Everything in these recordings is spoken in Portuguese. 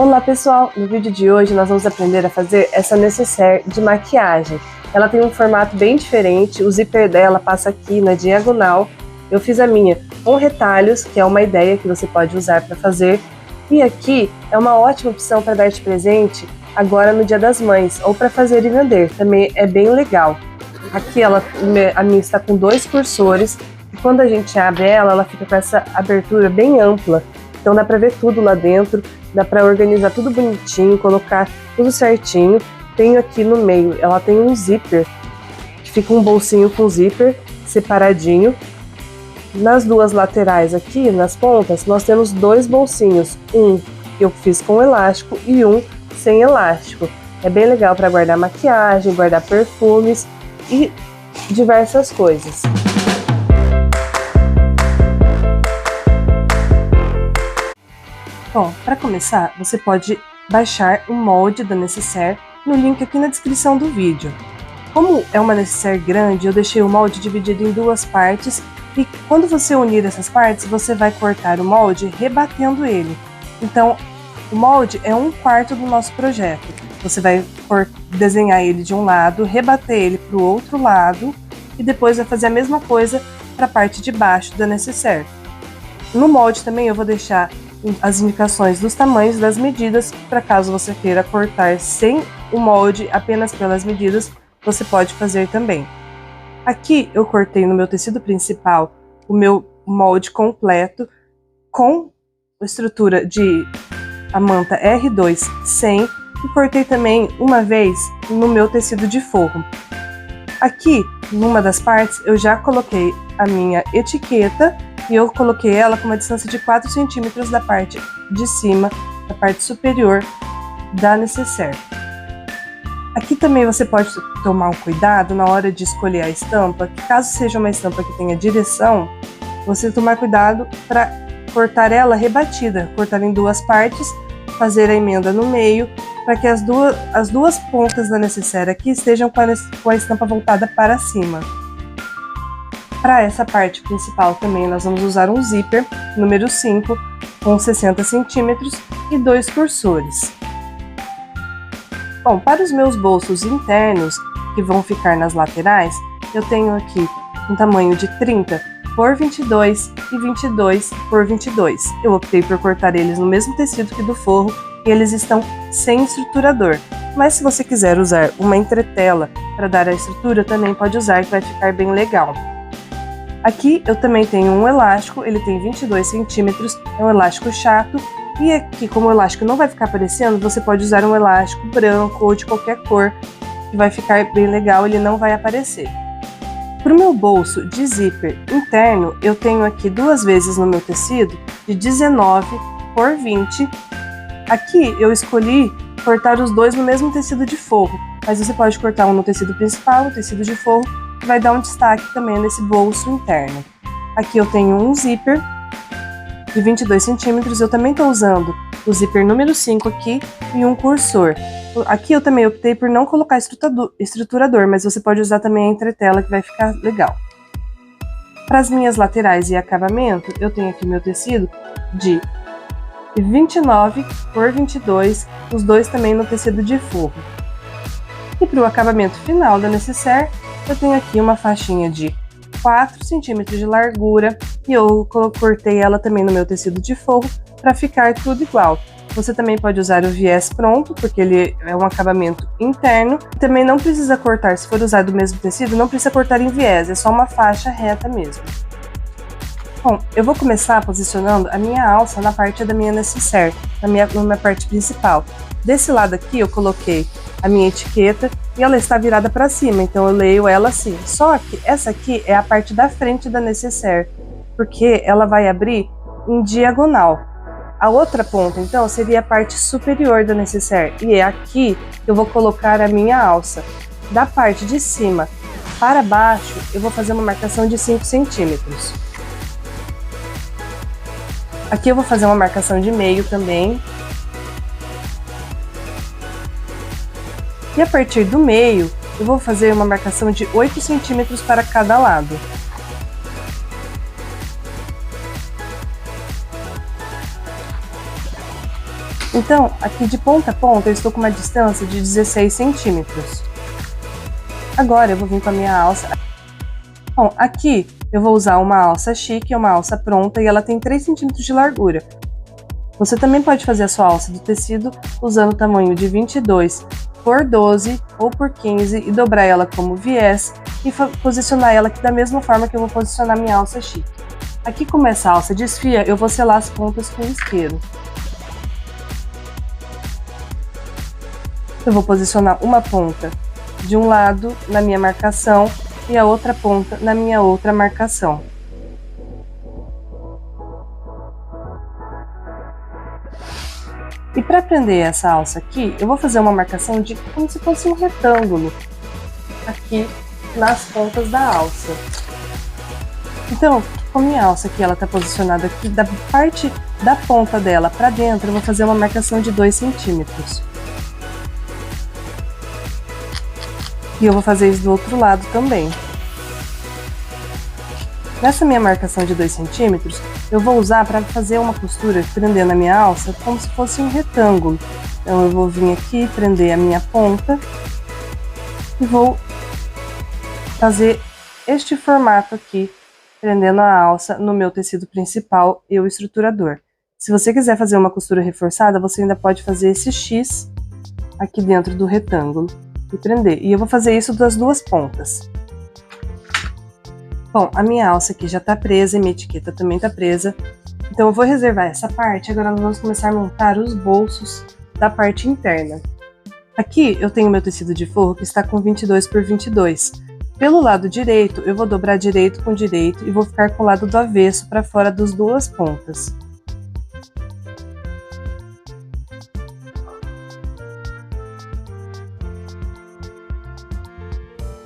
Olá pessoal, no vídeo de hoje nós vamos aprender a fazer essa nécessaire de maquiagem. Ela tem um formato bem diferente, o zíper dela passa aqui na diagonal. Eu fiz a minha com retalhos, que é uma ideia que você pode usar para fazer. E aqui é uma ótima opção para dar de presente agora no Dia das Mães, ou para fazer e vender, também é bem legal. Aqui a minha está com 2 cursores, e quando a gente abre ela fica com essa abertura bem ampla. Então dá pra ver tudo lá dentro, dá pra organizar tudo bonitinho, colocar tudo certinho. Tenho aqui no meio, ela tem um zíper, que fica um bolsinho com zíper separadinho. Nas duas laterais aqui, nas pontas, nós temos 2 bolsinhos. Um que eu fiz com elástico e um sem elástico. É bem legal para guardar maquiagem, guardar perfumes e diversas coisas. Bom, para começar, você pode baixar o molde da nécessaire no link aqui na descrição do vídeo. Como é uma nécessaire grande, eu deixei o molde dividido em 2 partes e quando você unir essas partes, você vai cortar o molde rebatendo ele. Então, o molde é 1/4 do nosso projeto. Você vai desenhar ele de um lado, rebater ele para o outro lado e depois vai fazer a mesma coisa para a parte de baixo da nécessaire. No molde também eu vou deixar as indicações dos tamanhos das medidas, para caso você queira cortar sem o molde, apenas pelas medidas, você pode fazer também. Aqui eu cortei no meu tecido principal o meu molde completo com a estrutura de a manta R2 100 e cortei também uma vez no meu tecido de forro. Aqui, numa das partes, eu já coloquei a minha etiqueta e eu coloquei ela com uma distância de 4 centímetros da parte de cima, da parte superior da nécessaire. Aqui também você pode tomar um cuidado na hora de escolher a estampa, que caso seja uma estampa que tenha direção, você tomar cuidado para cortar ela rebatida, cortar em 2 partes, fazer a emenda no meio, para que as duas pontas da nécessaire aqui estejam com a estampa voltada para cima. Para essa parte principal também nós vamos usar um zíper número 5 com 60 centímetros e 2 cursores. Bom, para os meus bolsos internos que vão ficar nas laterais, eu tenho aqui um tamanho de 30 por 22 e 22 por 22. Eu optei por cortar eles no mesmo tecido que do forro e eles estão sem estruturador. Mas se você quiser usar uma entretela para dar a estrutura, também pode usar, que vai ficar bem legal. Aqui eu também tenho um elástico, ele tem 22 centímetros, é um elástico chato. E aqui, como o elástico não vai ficar aparecendo, você pode usar um elástico branco ou de qualquer cor, que vai ficar bem legal, ele não vai aparecer. Para o meu bolso de zíper interno, eu tenho aqui 2 vezes no meu tecido de 19 por 20. Aqui eu escolhi cortar os 2 no mesmo tecido de forro, mas você pode cortar um no tecido principal, no tecido de forro, que vai dar um destaque também nesse bolso interno. Aqui eu tenho um zíper de 22 centímetros, eu também estou usando o zíper número 5 aqui e um cursor. Aqui eu também optei por não colocar estruturador, mas você pode usar também a entretela, que vai ficar legal. Para as minhas laterais e acabamento, eu tenho aqui meu tecido de 29 por 22, os 2 também no tecido de forro. E para o acabamento final da nécessaire, eu tenho aqui uma faixinha de 4 centímetros de largura e eu cortei ela também no meu tecido de forro para ficar tudo igual. Você também pode usar o viés pronto, porque ele é um acabamento interno. Também não precisa cortar, se for usar do mesmo tecido, não precisa cortar em viés, é só uma faixa reta mesmo. Bom, eu vou começar posicionando a minha alça na parte da minha nécessaire, na minha parte principal. Desse lado aqui eu coloquei a minha etiqueta e ela está virada para cima, então eu leio ela assim. Só que essa aqui é a parte da frente da nécessaire, porque ela vai abrir em diagonal. A outra ponta, então, seria a parte superior da nécessaire, e é aqui que eu vou colocar a minha alça. Da parte de cima para baixo, eu vou fazer uma marcação de 5 centímetros. Aqui eu vou fazer uma marcação de meio também. E a partir do meio, eu vou fazer uma marcação de 8 centímetros para cada lado. Então, aqui de ponta a ponta eu estou com uma distância de 16 centímetros. Agora eu vou vir com a minha alça. Bom, aqui eu vou usar uma alça chique, uma alça pronta, e ela tem 3 centímetros de largura. Você também pode fazer a sua alça do tecido usando o tamanho de 22 por 12 ou por 15 e dobrar ela como viés e posicionar ela aqui da mesma forma que eu vou posicionar minha alça chique. Aqui, como essa alça desfia, eu vou selar as pontas com isqueiro. Eu vou posicionar uma ponta de um lado na minha marcação e a outra ponta na minha outra marcação. E para prender essa alça aqui, eu vou fazer uma marcação de como se fosse um retângulo aqui nas pontas da alça. Então, como minha alça aqui ela está posicionada aqui da parte da ponta dela para dentro, eu vou fazer uma marcação de 2 centímetros. E eu vou fazer isso do outro lado também. Nessa minha marcação de 2 centímetros, eu vou usar para fazer uma costura prendendo a minha alça como se fosse um retângulo. Então eu vou vir aqui, prender a minha ponta e vou fazer este formato aqui, prendendo a alça no meu tecido principal e o estruturador. Se você quiser fazer uma costura reforçada, você ainda pode fazer esse X aqui dentro do retângulo e prender. E eu vou fazer isso das duas pontas. Bom, a minha alça aqui já está presa e minha etiqueta também está presa. Então eu vou reservar essa parte. Agora nós vamos começar a montar os bolsos da parte interna. Aqui eu tenho meu tecido de forro que está com 22 por 22. Pelo lado direito, eu vou dobrar direito com direito e vou ficar com o lado do avesso para fora das duas pontas.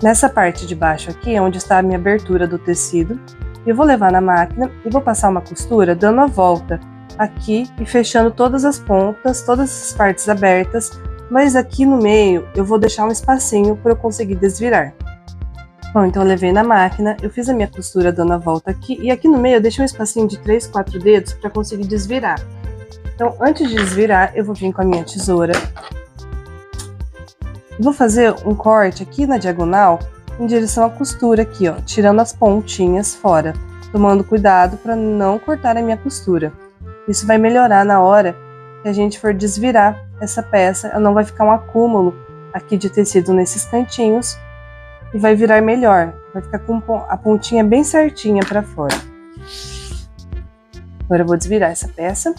Nessa parte de baixo aqui é onde está a minha abertura do tecido. Eu vou levar na máquina e vou passar uma costura dando a volta aqui e fechando todas as pontas, todas as partes abertas, mas aqui no meio eu vou deixar um espacinho para eu conseguir desvirar. Bom, então eu levei na máquina, eu fiz a minha costura dando a volta aqui e aqui no meio eu deixei um espacinho de 3, 4 dedos para conseguir desvirar. Então, antes de desvirar, eu vou vir com a minha tesoura. Vou fazer um corte aqui na diagonal em direção à costura aqui, ó, tirando as pontinhas fora, tomando cuidado para não cortar a minha costura. Isso vai melhorar na hora que a gente for desvirar essa peça, ela não vai ficar um acúmulo aqui de tecido nesses cantinhos e vai virar melhor, vai ficar com a pontinha bem certinha para fora. Agora eu vou desvirar essa peça.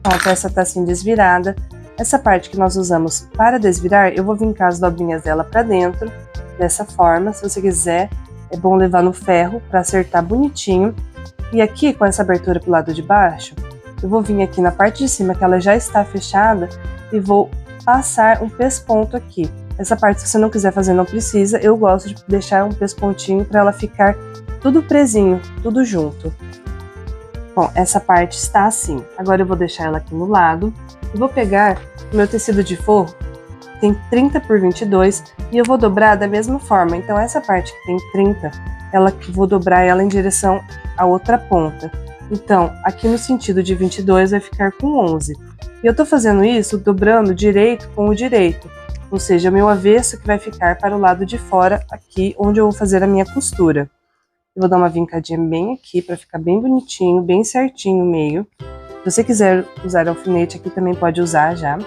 A peça está assim desvirada. Essa parte que nós usamos para desvirar, eu vou vincar as dobrinhas dela para dentro, dessa forma. Se você quiser, é bom levar no ferro para acertar bonitinho. E aqui, com essa abertura para o lado de baixo, eu vou vir aqui na parte de cima, que ela já está fechada, e vou passar um pesponto aqui. Essa parte, se você não quiser fazer, não precisa. Eu gosto de deixar um pespontinho para ela ficar tudo presinho, tudo junto. Bom, essa parte está assim. Agora eu vou deixar ela aqui no lado. E vou pegar o meu tecido de forro, tem 30 por 22, e eu vou dobrar da mesma forma. Então essa parte que tem 30, vou dobrar ela em direção à outra ponta. Então, aqui no sentido de 22 vai ficar com 11. E eu tô fazendo isso dobrando direito com o direito. Ou seja, o meu avesso que vai ficar para o lado de fora, aqui onde eu vou fazer a minha costura. Eu vou dar uma vincadinha bem aqui para ficar bem bonitinho, bem certinho o meio. Se você quiser usar alfinete aqui também pode usar já.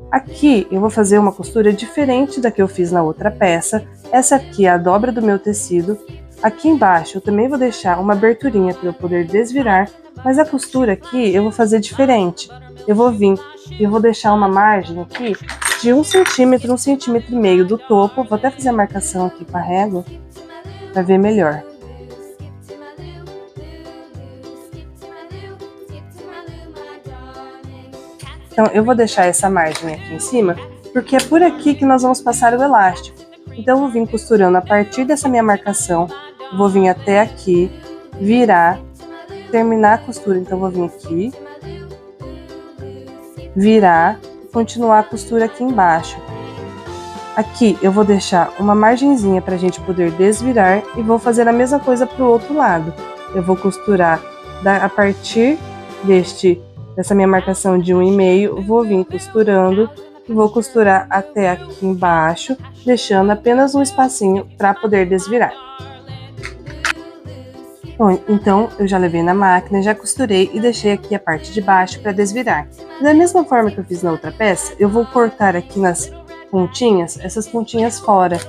Aqui eu vou fazer uma costura diferente da que eu fiz na outra peça. Essa aqui é a dobra do meu tecido. Aqui embaixo eu também vou deixar uma aberturinha para eu poder desvirar, mas a costura aqui eu vou fazer diferente. Eu vou vir e eu vou deixar uma margem aqui de 1 centímetro, 1,5 centímetros do topo. Vou até fazer a marcação aqui com a régua para ver melhor. Então eu vou deixar essa margem aqui em cima, porque é por aqui que nós vamos passar o elástico. Então eu vou vir costurando a partir dessa minha marcação, vou vir até aqui, virar, terminar a costura. Então eu vou vir aqui, virar e continuar a costura aqui embaixo. Aqui eu vou deixar uma margenzinha para a gente poder desvirar e vou fazer a mesma coisa para o outro lado. Eu vou costurar a partir dessa minha marcação de 1,5, vou vir costurando e vou costurar até aqui embaixo, deixando apenas um espacinho para poder desvirar. Bom, então eu já levei na máquina, já costurei e deixei aqui a parte de baixo para desvirar. Da mesma forma que eu fiz na outra peça, eu vou cortar aqui nas pontinhas, essas pontinhas fora.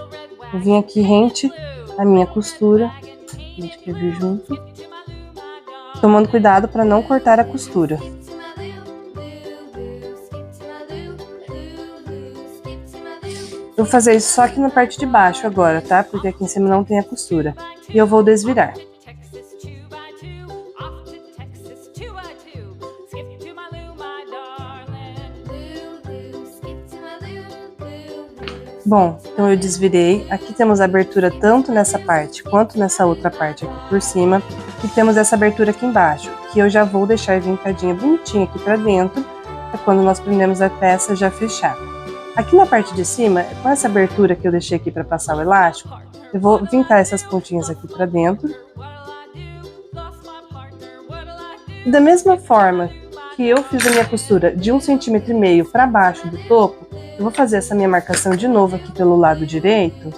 Eu vim aqui rente a minha costura, a gente quer vir junto, tomando cuidado para não cortar a costura. Eu vou fazer isso só aqui na parte de baixo agora, tá? Porque aqui em cima não tem a costura. E eu vou desvirar. Bom, então eu desvirei, aqui temos abertura tanto nessa parte quanto nessa outra parte aqui por cima, e temos essa abertura aqui embaixo, que eu já vou deixar vincadinha bonitinha aqui pra dentro, para quando nós prendemos a peça já fechar. Aqui na parte de cima, com essa abertura que eu deixei aqui para passar o elástico, eu vou vincar essas pontinhas aqui pra dentro. E da mesma forma que eu fiz a minha costura de 1,5 cm para baixo do topo, eu vou fazer essa minha marcação de novo aqui pelo lado direito,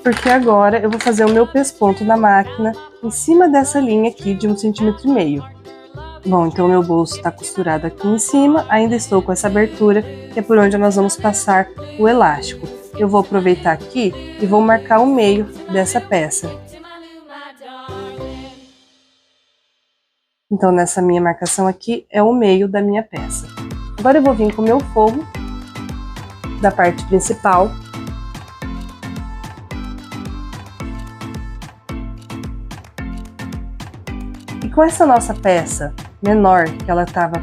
porque agora eu vou fazer o meu pesponto na máquina em cima dessa linha aqui de 1,5 cm. Bom, então o meu bolso está costurado aqui em cima, ainda estou com essa abertura, que é por onde nós vamos passar o elástico. Eu vou aproveitar aqui e vou marcar o meio dessa peça. Então, nessa minha marcação aqui, é o meio da minha peça. Agora eu vou vir com o meu forro da parte principal. E com essa nossa peça menor, que ela estava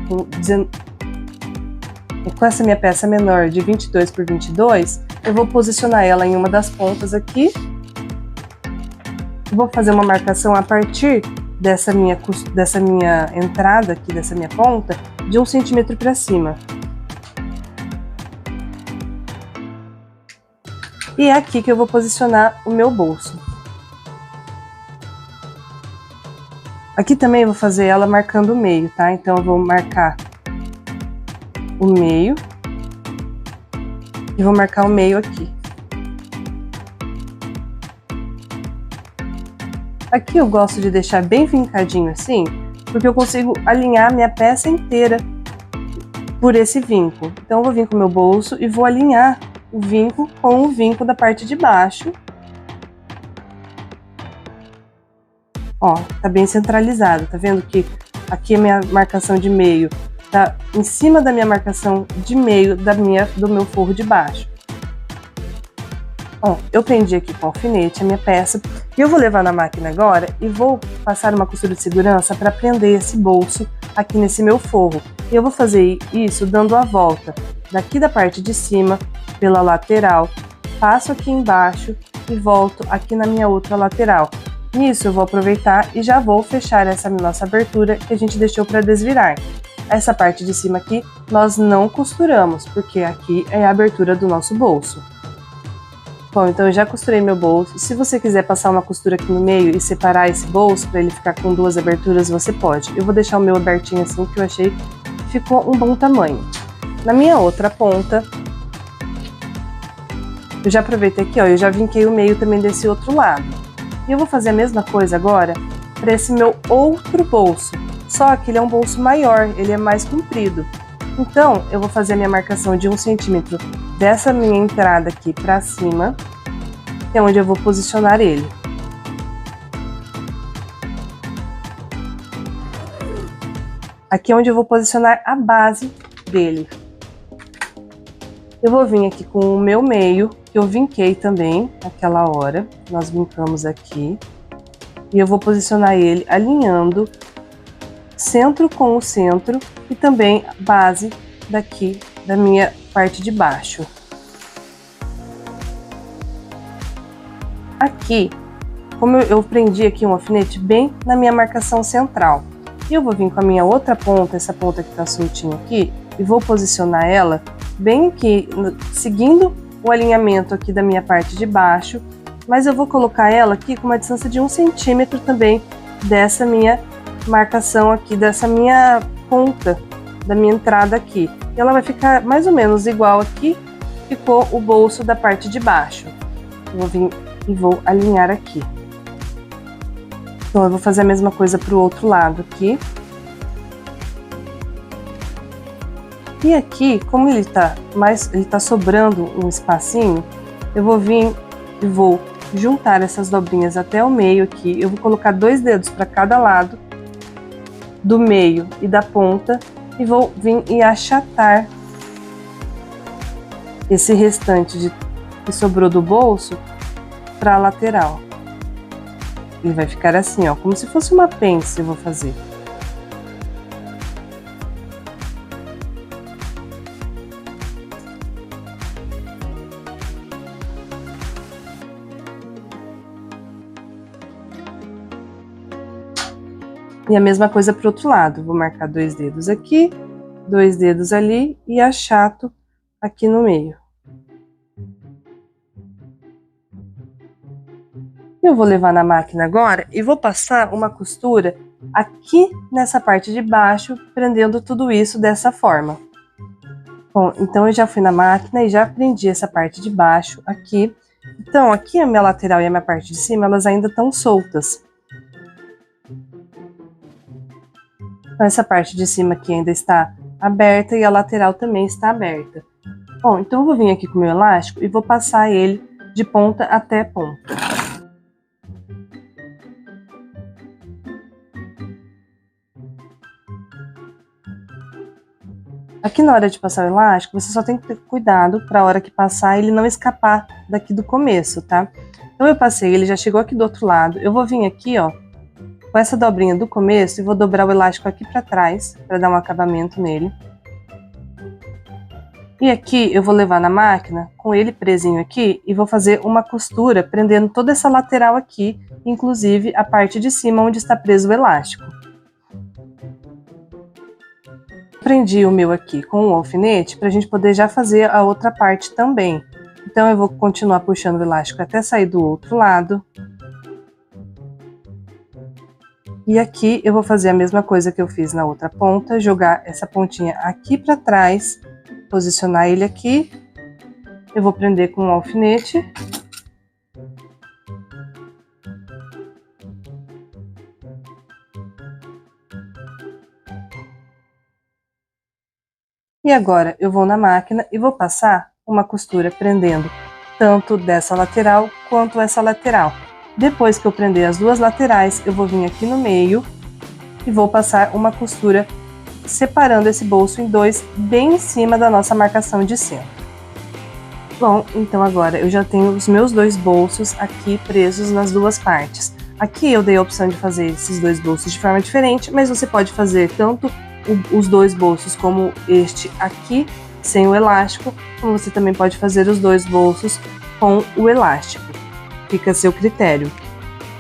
com essa minha peça menor de 22 por 22, eu vou posicionar ela em uma das pontas aqui. Vou fazer uma marcação a partir dessa minha entrada aqui, dessa minha ponta, de 1 cm para cima. E é aqui que eu vou posicionar o meu bolso. Aqui também eu vou fazer ela marcando o meio, tá? Então eu vou marcar o meio e vou marcar o meio aqui. Aqui eu gosto de deixar bem vincadinho assim, porque eu consigo alinhar minha peça inteira por esse vinco. Então eu vou vir com o meu bolso e vou alinhar o vinco com o vinco da parte de baixo. Ó, tá bem centralizado, tá vendo que aqui a minha marcação de meio tá em cima da minha marcação de meio do meu forro de baixo. Ó, eu prendi aqui com alfinete a minha peça e eu vou levar na máquina agora e vou passar uma costura de segurança para prender esse bolso aqui nesse meu forro. E eu vou fazer isso dando a volta daqui da parte de cima pela lateral, passo aqui embaixo e volto aqui na minha outra lateral. Nisso eu vou aproveitar e já vou fechar essa nossa abertura que a gente deixou para desvirar. Essa parte de cima aqui nós não costuramos, porque aqui é a abertura do nosso bolso. Bom, então eu já costurei meu bolso. Se você quiser passar uma costura aqui no meio e separar esse bolso para ele ficar com duas aberturas, você pode. Eu vou deixar o meu abertinho assim, que eu achei que ficou um bom tamanho. Na minha outra ponta, eu já aproveitei aqui, ó, eu já vinquei o meio também desse outro lado. E eu vou fazer a mesma coisa agora para esse meu outro bolso, só que ele é um bolso maior, ele é mais comprido. Então, eu vou fazer a minha marcação de 1 cm dessa minha entrada aqui para cima, que é onde eu vou posicionar ele. Aqui é onde eu vou posicionar a base dele. Eu vou vir aqui com o meu meio, que eu vinquei também naquela hora, nós vincamos aqui, e eu vou posicionar ele alinhando centro com o centro e também base daqui da minha parte de baixo. Aqui, como eu prendi aqui um alfinete bem na minha marcação central, e eu vou vir com a minha outra ponta, essa ponta que tá soltinha aqui, e vou posicionar ela bem aqui, seguindo o alinhamento aqui da minha parte de baixo, mas eu vou colocar ela aqui com uma distância de 1 centímetro também dessa minha marcação aqui, dessa minha ponta, da minha entrada aqui. E ela vai ficar mais ou menos igual aqui, ficou o bolso da parte de baixo. Eu vou vir e vou alinhar aqui. Então, eu vou fazer a mesma coisa para o outro lado aqui. E aqui, como ele tá sobrando um espacinho, eu vou vir e vou juntar essas dobrinhas até o meio aqui. Eu vou colocar 2 dedos para cada lado, do meio e da ponta, e vou vir e achatar esse restante que sobrou do bolso para a lateral. Ele vai ficar assim, ó, como se fosse uma pence, eu vou fazer. E a mesma coisa para o outro lado, vou marcar 2 dedos aqui, 2 dedos ali e achato aqui no meio. Eu vou levar na máquina agora e vou passar uma costura aqui nessa parte de baixo, prendendo tudo isso dessa forma. Bom, então eu já fui na máquina e já prendi essa parte de baixo aqui. Então aqui a minha lateral e a minha parte de cima, elas ainda estão soltas. Então, essa parte de cima aqui ainda está aberta e a lateral também está aberta. Bom, então eu vou vir aqui com o meu elástico e vou passar ele de ponta até ponta. Aqui na hora de passar o elástico, você só tem que ter cuidado para a hora que passar ele não escapar daqui do começo, tá? Então eu passei, ele já chegou aqui do outro lado. Eu vou vir aqui, ó, com essa dobrinha do começo e vou dobrar o elástico aqui para trás, para dar um acabamento nele. E aqui eu vou levar na máquina, com ele presinho aqui, e vou fazer uma costura prendendo toda essa lateral aqui, inclusive a parte de cima onde está preso o elástico. Prendi o meu aqui com um alfinete para a gente poder já fazer a outra parte também. Então eu vou continuar puxando o elástico até sair do outro lado. E aqui eu vou fazer a mesma coisa que eu fiz na outra ponta, jogar essa pontinha aqui para trás, posicionar ele aqui. Eu vou prender com um alfinete. E agora eu vou na máquina e vou passar uma costura prendendo tanto dessa lateral quanto essa lateral. Depois que eu prender as duas laterais, eu vou vir aqui no meio e vou passar uma costura separando esse bolso em dois, bem em cima da nossa marcação de centro. Bom, então agora eu já tenho os meus 2 bolsos aqui presos nas duas partes. Aqui eu dei a opção de fazer esses 2 bolsos de forma diferente, mas você pode fazer tanto os 2 bolsos como este aqui, sem o elástico, como você também pode fazer os 2 bolsos com o elástico. Fica a seu critério.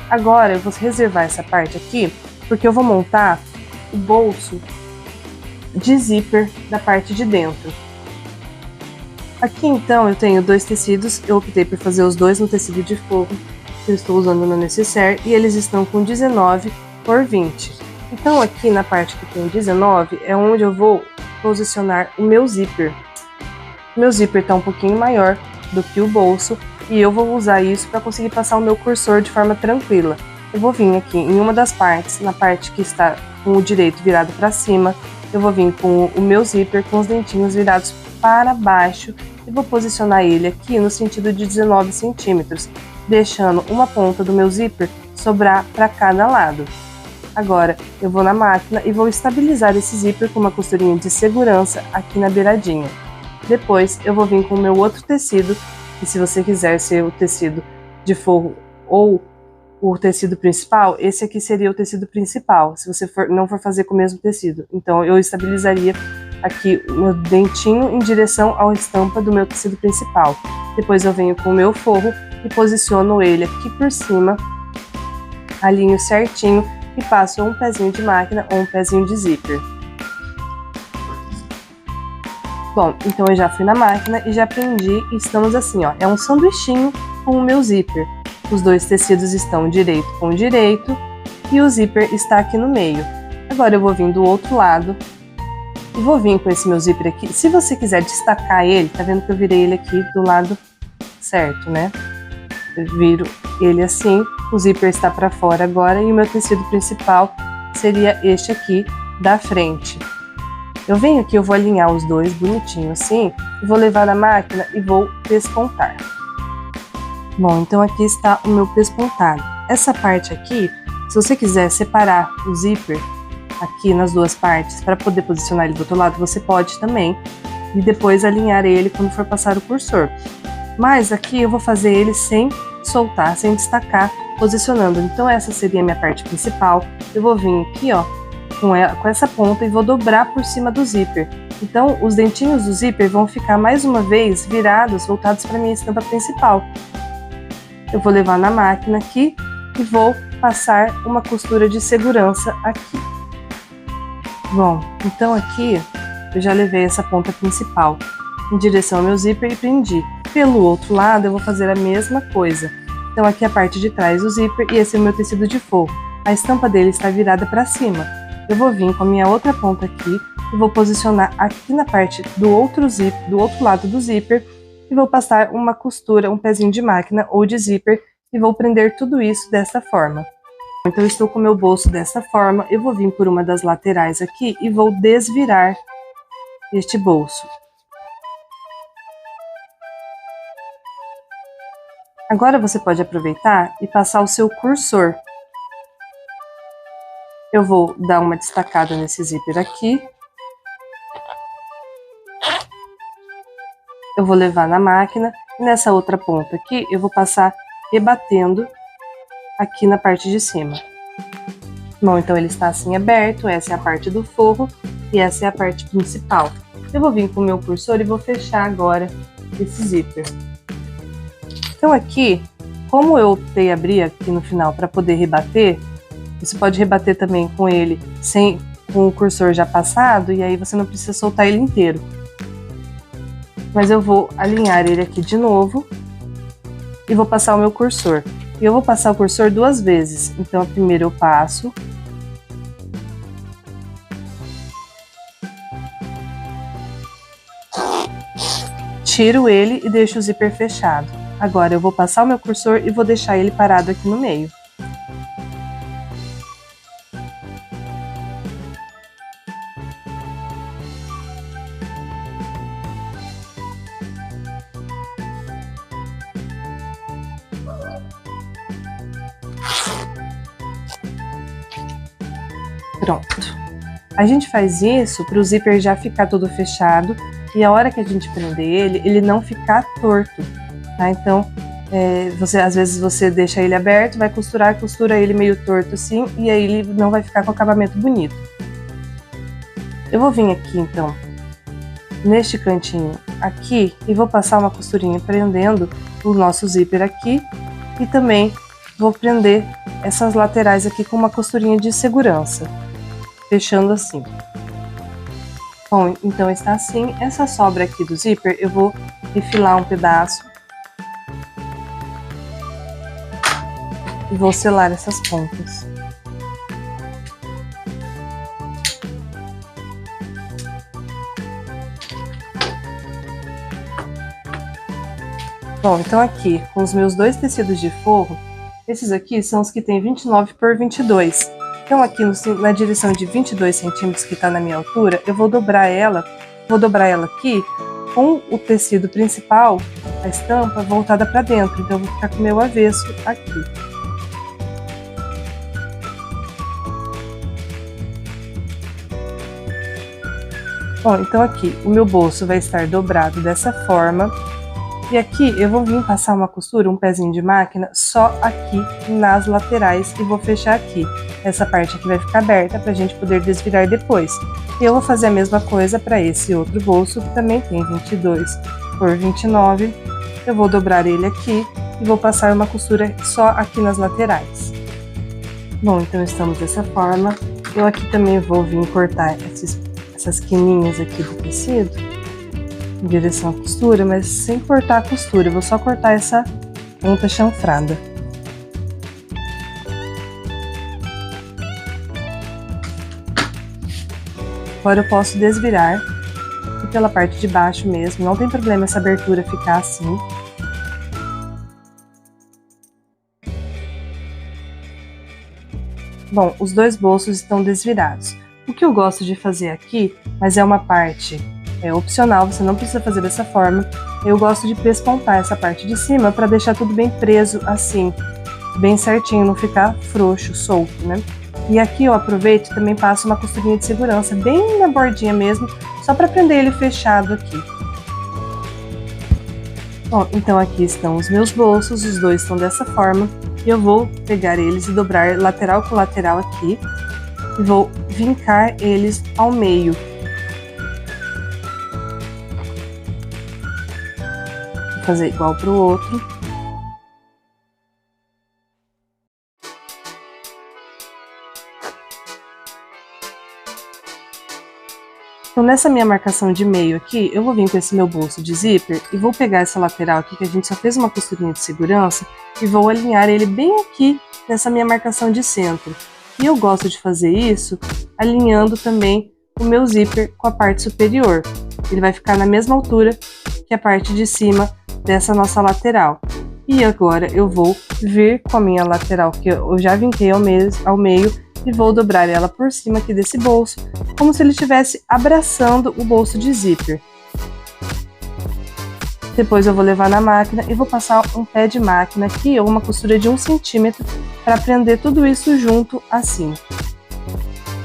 Agora eu vou reservar essa parte aqui, porque eu vou montar o bolso de zíper da parte de dentro. Aqui então eu tenho 2 tecidos, eu optei por fazer os 2 no tecido de forro que eu estou usando no necessaire e eles estão com 19 por 20. Então aqui na parte que tem 19 é onde eu vou posicionar o meu zíper. O meu zíper está um pouquinho maior do que o bolso e eu vou usar isso para conseguir passar o meu cursor de forma tranquila. Eu vou vir aqui em uma das partes, na parte que está com o direito virado para cima, eu vou vir com o meu zíper com os dentinhos virados para baixo e vou posicionar ele aqui no sentido de 19 centímetros, deixando uma ponta do meu zíper sobrar para cada lado. Agora eu vou na máquina e vou estabilizar esse zíper com uma costurinha de segurança aqui na beiradinha. Depois eu vou vir com o meu outro tecido, e se você quiser ser o tecido de forro ou o tecido principal, esse aqui seria o tecido principal, se você não for fazer com o mesmo tecido. Então eu estabilizaria aqui o meu dentinho em direção à estampa do meu tecido principal. Depois eu venho com o meu forro e posiciono ele aqui por cima, alinho certinho e passo um pezinho de máquina ou um pezinho de zíper. Bom, então eu já fui na máquina e já prendi e estamos assim, ó, é um sanduichinho com o meu zíper. Os dois tecidos estão direito com direito e o zíper está aqui no meio. Agora eu vou vir do outro lado e vou vir com esse meu zíper aqui. Se você quiser destacar ele, tá vendo que eu virei ele aqui do lado certo, né? Eu viro ele assim, o zíper está para fora agora e o meu tecido principal seria este aqui da frente. Eu venho aqui, eu vou alinhar os dois bonitinho assim, e vou levar na máquina e vou pespontar. Bom, então aqui está o meu pespontado. Essa parte aqui, se você quiser separar o zíper aqui nas duas partes para poder posicionar ele do outro lado, você pode também, e depois alinhar ele quando for passar o cursor. Mas aqui eu vou fazer ele sem soltar, sem destacar, posicionando. Então essa seria a minha parte principal. Eu vou vir aqui, ó, com essa ponta e vou dobrar por cima do zíper. Então os dentinhos do zíper vão ficar mais uma vez virados, voltados para minha estampa principal. Eu vou levar na máquina aqui e vou passar uma costura de segurança aqui. Bom, então aqui eu já levei essa ponta principal em direção ao meu zíper e prendi. Pelo outro lado eu vou fazer a mesma coisa. Então aqui a parte de trás do zíper e esse é o meu tecido de forro. A estampa dele está virada para cima. Eu vou vir com a minha outra ponta aqui e vou posicionar aqui na parte do outro zíper, do outro lado do zíper, e vou passar uma costura, um pezinho de máquina ou de zíper e vou prender tudo isso dessa forma. Então eu estou com o meu bolso dessa forma, eu vou vir por uma das laterais aqui e vou desvirar este bolso. Agora você pode aproveitar e passar o seu cursor. Eu vou dar uma destacada nesse zíper aqui. Eu vou levar na máquina e nessa outra ponta aqui eu vou passar rebatendo aqui na parte de cima. Bom, então ele está assim aberto, essa é a parte do forro e essa é a parte principal. Eu vou vir com o meu cursor e vou fechar agora esse zíper. Então aqui, como eu optei abrir aqui no final para poder rebater, você pode rebater também com ele com o cursor já passado e aí você não precisa soltar ele inteiro. Mas eu vou alinhar ele aqui de novo e vou passar o meu cursor. E eu vou passar o cursor duas vezes. Então, primeiro eu passo. Tiro ele e deixo o zíper fechado. Agora eu vou passar o meu cursor e vou deixar ele parado aqui no meio. Pronto. A gente faz isso para o zíper já ficar todo fechado e a hora que a gente prender ele não ficar torto, tá? Então, às vezes você deixa ele aberto, vai costurar, costura ele meio torto assim e aí ele não vai ficar com acabamento bonito. Eu vou vir aqui então, neste cantinho aqui e vou passar uma costurinha prendendo o nosso zíper aqui e também vou prender essas laterais aqui com uma costurinha de segurança. Fechando assim. Bom, então está assim. Essa sobra aqui do zíper, eu vou refilar um pedaço. E vou selar essas pontas. Bom, então aqui, com os meus dois tecidos de forro, esses aqui são os que tem 29 por 22. Então aqui na direção de 22 centímetros que está na minha altura, eu vou dobrar ela aqui com o tecido principal, a estampa, voltada para dentro. Então eu vou ficar com o meu avesso aqui. Bom, então aqui o meu bolso vai estar dobrado dessa forma. E aqui eu vou vir passar uma costura, um pezinho de máquina, só aqui nas laterais e vou fechar aqui. Essa parte aqui vai ficar aberta para a gente poder desvirar depois. E eu vou fazer a mesma coisa para esse outro bolso, que também tem 22 por 29. Eu vou dobrar ele aqui e vou passar uma costura só aqui nas laterais. Bom, então estamos dessa forma. Eu aqui também vou vir cortar essas quininhas aqui do tecido. em direção à costura, mas sem cortar a costura. Eu vou só cortar essa ponta chanfrada. Agora eu posso desvirar e pela parte de baixo mesmo, não tem problema essa abertura ficar assim. Bom, os dois bolsos estão desvirados. O que eu gosto de fazer aqui, mas é uma parte opcional, você não precisa fazer dessa forma, eu gosto de pespontar essa parte de cima para deixar tudo bem preso assim, bem certinho, não ficar frouxo, solto, né? E aqui eu aproveito e também passo uma costurinha de segurança, bem na bordinha mesmo, só para prender ele fechado aqui. Bom, então aqui estão os meus bolsos, os dois estão dessa forma, e eu vou pegar eles e dobrar lateral com lateral aqui, e vou vincar eles ao meio. Vou fazer igual para o outro. Então, nessa minha marcação de meio aqui, eu vou vir com esse meu bolso de zíper e vou pegar essa lateral aqui, que a gente só fez uma costurinha de segurança, e vou alinhar ele bem aqui nessa minha marcação de centro. E eu gosto de fazer isso alinhando também o meu zíper com a parte superior. Ele vai ficar na mesma altura que a parte de cima dessa nossa lateral. E agora eu vou vir com a minha lateral, que eu já vinquei ao meio, e vou dobrar ela por cima aqui desse bolso, como se ele estivesse abraçando o bolso de zíper. Depois eu vou levar na máquina e vou passar um pé de máquina aqui, ou uma costura de 1 centímetro, para prender tudo isso junto assim.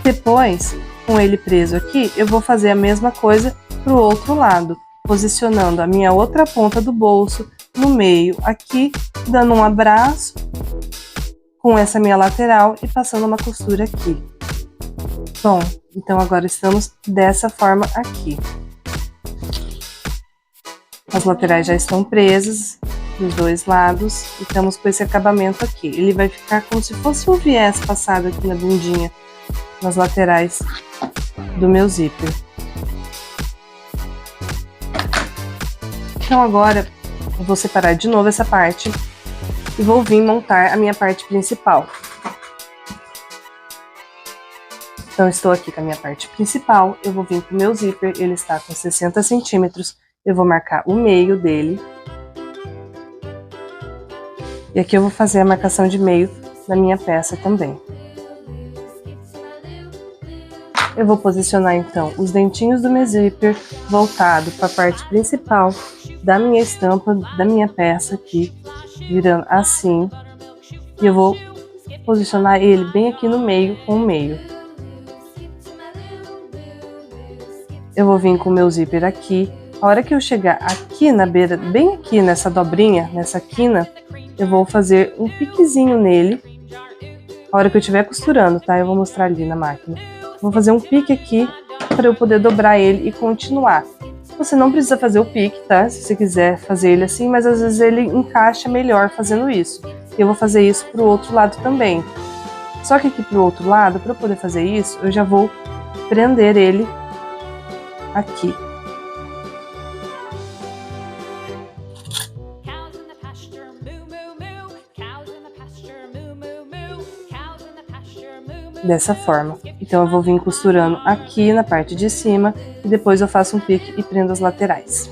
Depois, com ele preso aqui, eu vou fazer a mesma coisa para o outro lado, posicionando a minha outra ponta do bolso no meio aqui, dando um abraço com essa minha lateral e passando uma costura aqui. Bom, então agora estamos dessa forma aqui. As laterais já estão presas dos dois lados e estamos com esse acabamento aqui. Ele vai ficar como se fosse um viés passado aqui na bundinha, nas laterais do meu zíper. Então agora eu vou separar de novo essa parte e vou vir montar a minha parte principal. Então estou aqui com a minha parte principal, eu vou vir com o meu zíper, ele está com 60 centímetros, eu vou marcar o meio dele. E aqui eu vou fazer a marcação de meio na minha peça também. Eu vou posicionar então os dentinhos do meu zíper voltado para a parte principal da minha estampa, da minha peça aqui, virando assim. E eu vou posicionar ele bem aqui no meio, com o meio. Eu vou vir com o meu zíper aqui. A hora que eu chegar aqui na beira, bem aqui nessa dobrinha, nessa quina, eu vou fazer um piquezinho nele. A hora que eu estiver costurando, tá? Eu vou mostrar ali na máquina. Vou fazer um pique aqui para eu poder dobrar ele e continuar. Você não precisa fazer o pique, tá? Se você quiser fazer ele assim, mas às vezes ele encaixa melhor fazendo isso. Eu vou fazer isso pro outro lado também. Só que aqui pro outro lado, para eu poder fazer isso, eu já vou prender ele aqui. Dessa forma. Então eu vou vir costurando aqui na parte de cima e depois eu faço um pique e prendo as laterais.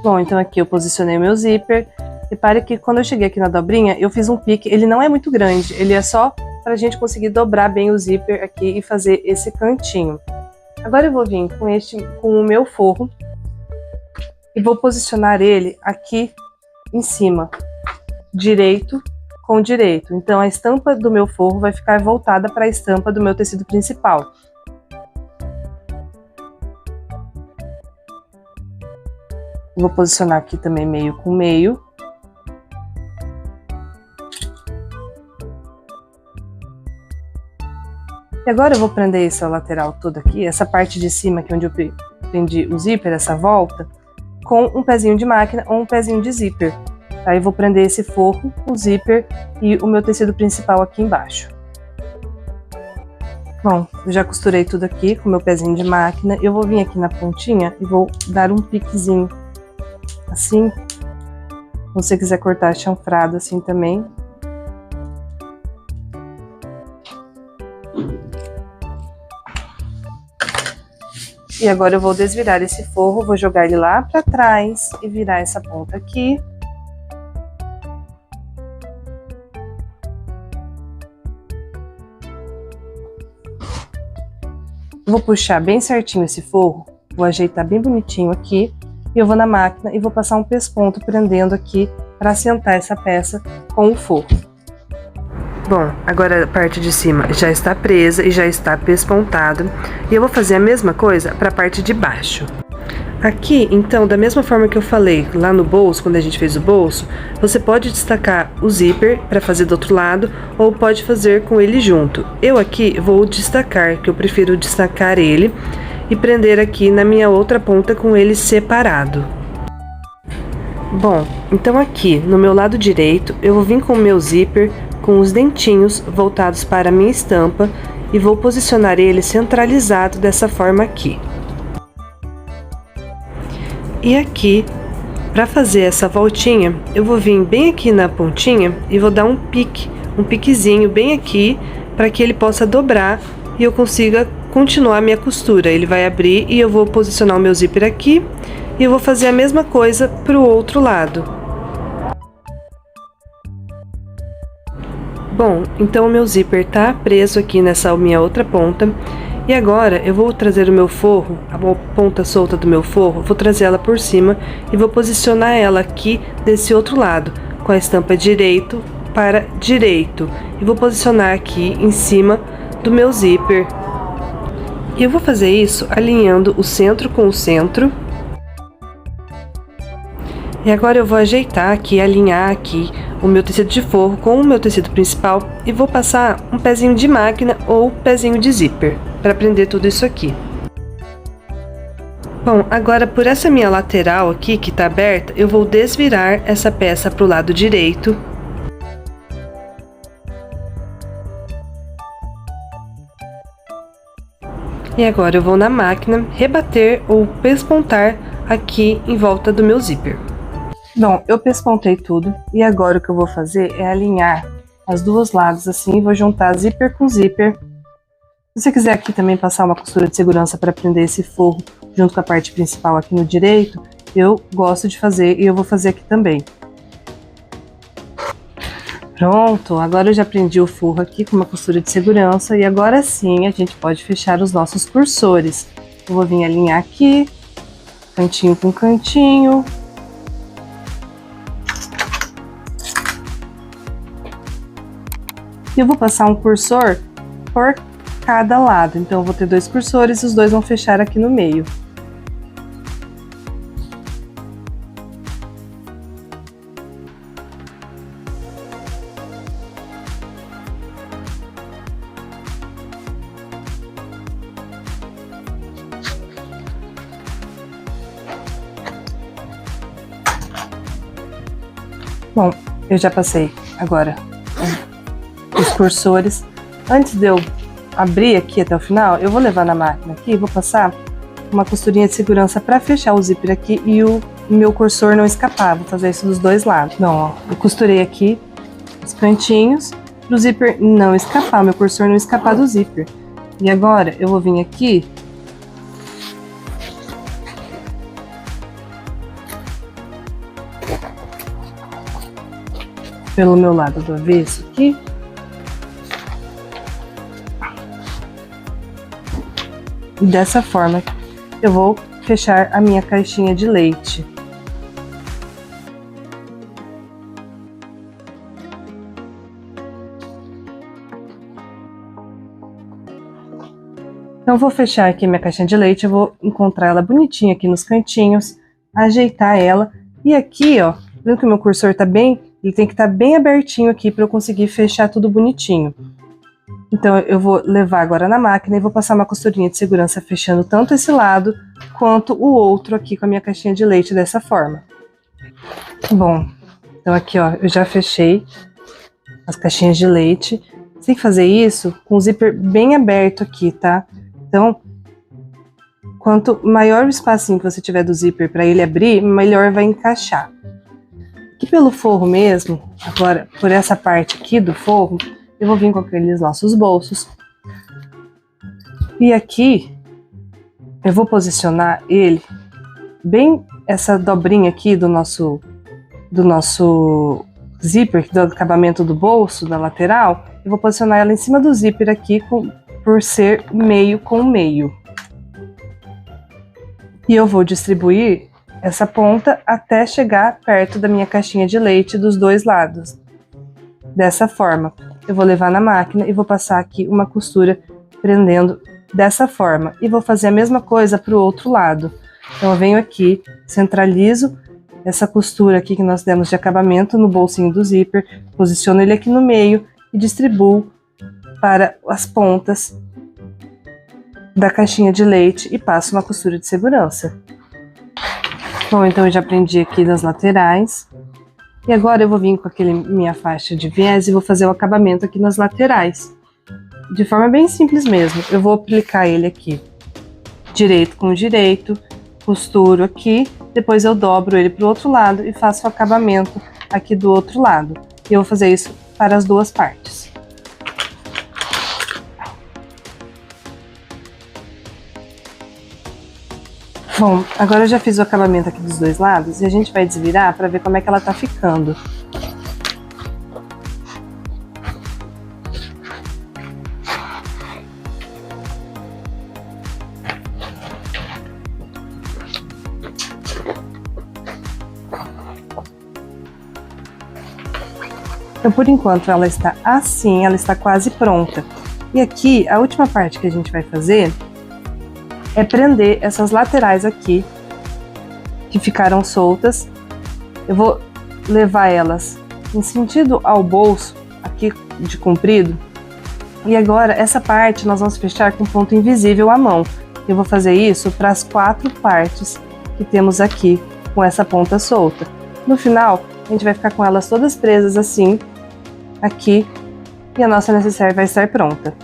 Bom, então aqui eu posicionei o meu zíper. Repare que quando eu cheguei aqui na dobrinha, eu fiz um pique, ele não é muito grande, ele é só para a gente conseguir dobrar bem o zíper aqui e fazer esse cantinho. Agora eu vou vir com o meu forro e vou posicionar ele aqui em cima, direito com direito. Então a estampa do meu forro vai ficar voltada para a estampa do meu tecido principal. Vou posicionar aqui também meio com meio. E agora eu vou prender essa lateral toda aqui, essa parte de cima aqui onde eu prendi o zíper, essa volta, com um pezinho de máquina ou um pezinho de zíper. Aí eu vou prender esse forro, o zíper e o meu tecido principal aqui embaixo. Bom, eu já costurei tudo aqui com o meu pezinho de máquina. Eu vou vir aqui na pontinha e vou dar um piquezinho assim. Se você quiser cortar chanfrado assim também. E agora eu vou desvirar esse forro, vou jogar ele lá para trás e virar essa ponta aqui. Vou puxar bem certinho esse forro, vou ajeitar bem bonitinho aqui. E eu vou na máquina e vou passar um pesponto prendendo aqui para assentar essa peça com o forro. Bom, agora a parte de cima já está presa e já está pespontada. E eu vou fazer a mesma coisa para a parte de baixo. Aqui, então, da mesma forma que eu falei lá no bolso, quando a gente fez o bolso, você pode destacar o zíper para fazer do outro lado ou pode fazer com ele junto. Eu aqui vou destacar, que eu prefiro destacar ele e prender aqui na minha outra ponta com ele separado. Bom, então aqui no meu lado direito eu vou vir com o meu zíper com os dentinhos voltados para a minha estampa e vou posicionar ele centralizado dessa forma aqui. E aqui, para fazer essa voltinha, eu vou vir bem aqui na pontinha e vou dar um piquezinho bem aqui para que ele possa dobrar e eu consiga continuar a minha costura. Ele vai abrir e eu vou posicionar o meu zíper aqui e eu vou fazer a mesma coisa para o outro lado. Bom, então o meu zíper tá preso aqui nessa minha outra ponta. E agora eu vou trazer o meu forro, a ponta solta do meu forro, vou trazer ela por cima e vou posicionar ela aqui desse outro lado, com a estampa direito para direito. E vou posicionar aqui em cima do meu zíper. E eu vou fazer isso alinhando o centro com o centro. E agora eu vou ajeitar aqui, alinhar aqui o meu tecido de forro com o meu tecido principal e vou passar um pezinho de máquina ou pezinho de zíper para prender tudo isso aqui. Bom, agora por essa minha lateral aqui que tá aberta, eu vou desvirar essa peça para o lado direito. E agora eu vou na máquina rebater ou pespontar aqui em volta do meu zíper. Bom, eu pespontei tudo e agora o que eu vou fazer é alinhar as duas lados assim, vou juntar zíper com zíper. Se você quiser aqui também passar uma costura de segurança para prender esse forro junto com a parte principal aqui no direito, eu gosto de fazer e eu vou fazer aqui também. Pronto, agora eu já prendi o forro aqui com uma costura de segurança e agora sim a gente pode fechar os nossos cursores. Eu vou vir alinhar aqui, cantinho com cantinho. E eu vou passar um cursor por cada lado, então eu vou ter 2 cursores e os 2 vão fechar aqui no meio. Bom, eu já passei agora os cursores. Antes de eu abrir aqui até o final, eu vou levar na máquina aqui e vou passar uma costurinha de segurança para fechar o zíper aqui e o meu cursor não escapar. Vou fazer isso dos dois lados. Então, ó, eu costurei aqui os cantinhos para o zíper não escapar, meu cursor não escapar do zíper. E agora eu vou vir aqui pelo meu lado do avesso aqui. E dessa forma eu vou fechar a minha caixinha de leite. Então eu vou fechar aqui minha caixinha de leite, eu vou encontrar ela bonitinha aqui nos cantinhos, ajeitar ela. E aqui, ó, vendo que o meu cursor tá bem, ele tem que estar bem abertinho aqui para eu conseguir fechar tudo bonitinho. Então eu vou levar agora na máquina e vou passar uma costurinha de segurança fechando tanto esse lado quanto o outro aqui com a minha caixinha de leite dessa forma. Bom, então aqui ó, eu já fechei as caixinhas de leite. Você tem que fazer isso com o zíper bem aberto aqui, tá? Então, quanto maior o espacinho que você tiver do zíper para ele abrir, melhor vai encaixar. Aqui pelo forro mesmo, agora por essa parte aqui do forro, eu vou vir com aqueles nossos bolsos. E aqui, eu vou posicionar ele bem essa dobrinha aqui do nosso zíper, do acabamento do bolso, da lateral. Eu vou posicionar ela em cima do zíper aqui, por ser meio com meio. E eu vou distribuir essa ponta até chegar perto da minha caixinha de leite dos dois lados. Dessa forma. Eu vou levar na máquina e vou passar aqui uma costura prendendo dessa forma. E vou fazer a mesma coisa para o outro lado. Então eu venho aqui, centralizo essa costura aqui que nós demos de acabamento no bolsinho do zíper, posiciono ele aqui no meio e distribuo para as pontas da caixinha de leite e passo uma costura de segurança. Bom, então eu já prendi aqui nas laterais. E agora eu vou vir com aquele minha faixa de viés e vou fazer o acabamento aqui nas laterais. De forma bem simples mesmo. Eu vou aplicar ele aqui direito com direito, costuro aqui, depois eu dobro ele para o outro lado e faço o acabamento aqui do outro lado. E eu vou fazer isso para as duas partes. Bom, agora eu já fiz o acabamento aqui dos dois lados e a gente vai desvirar para ver como é que ela tá ficando. Então, por enquanto, ela está assim, ela está quase pronta. E aqui, a última parte que a gente vai fazer é prender essas laterais aqui, que ficaram soltas. Eu vou levar elas em sentido ao bolso, aqui de comprido. E agora, essa parte nós vamos fechar com ponto invisível à mão. Eu vou fazer isso para as 4 partes que temos aqui, com essa ponta solta. No final, a gente vai ficar com elas todas presas assim, aqui, e a nossa necessaire vai estar pronta.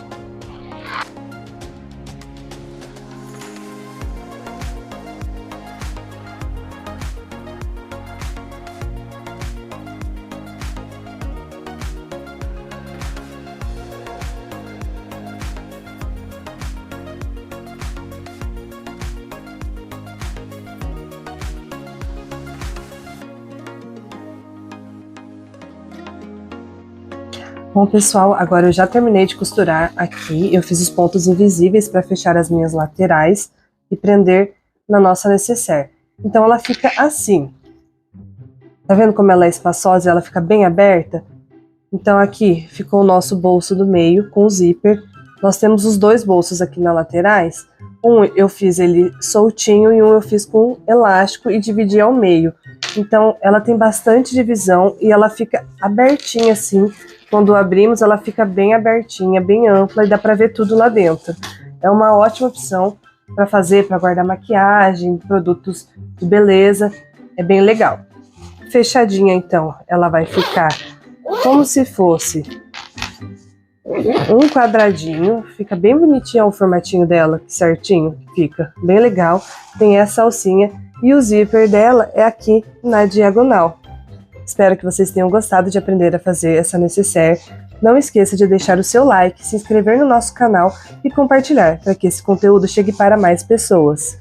Bom, pessoal, agora eu já terminei de costurar aqui. Eu fiz os pontos invisíveis para fechar as minhas laterais e prender na nossa necessaire. Então ela fica assim. Tá vendo como ela é espaçosa e ela fica bem aberta? Então aqui ficou o nosso bolso do meio com o zíper. Nós temos os dois bolsos aqui nas laterais. Um eu fiz ele soltinho e um eu fiz com elástico e dividi ao meio. Então ela tem bastante divisão e ela fica abertinha assim. Quando abrimos, ela fica bem abertinha, bem ampla e dá para ver tudo lá dentro. É uma ótima opção para fazer, para guardar maquiagem, produtos de beleza. É bem legal. Fechadinha, então, ela vai ficar como se fosse um quadradinho. Fica bem bonitinho o formatinho dela, certinho. Fica bem legal. Tem essa alcinha e o zíper dela é aqui na diagonal. Espero que vocês tenham gostado de aprender a fazer essa necessaire. Não esqueça de deixar o seu like, se inscrever no nosso canal e compartilhar para que esse conteúdo chegue para mais pessoas.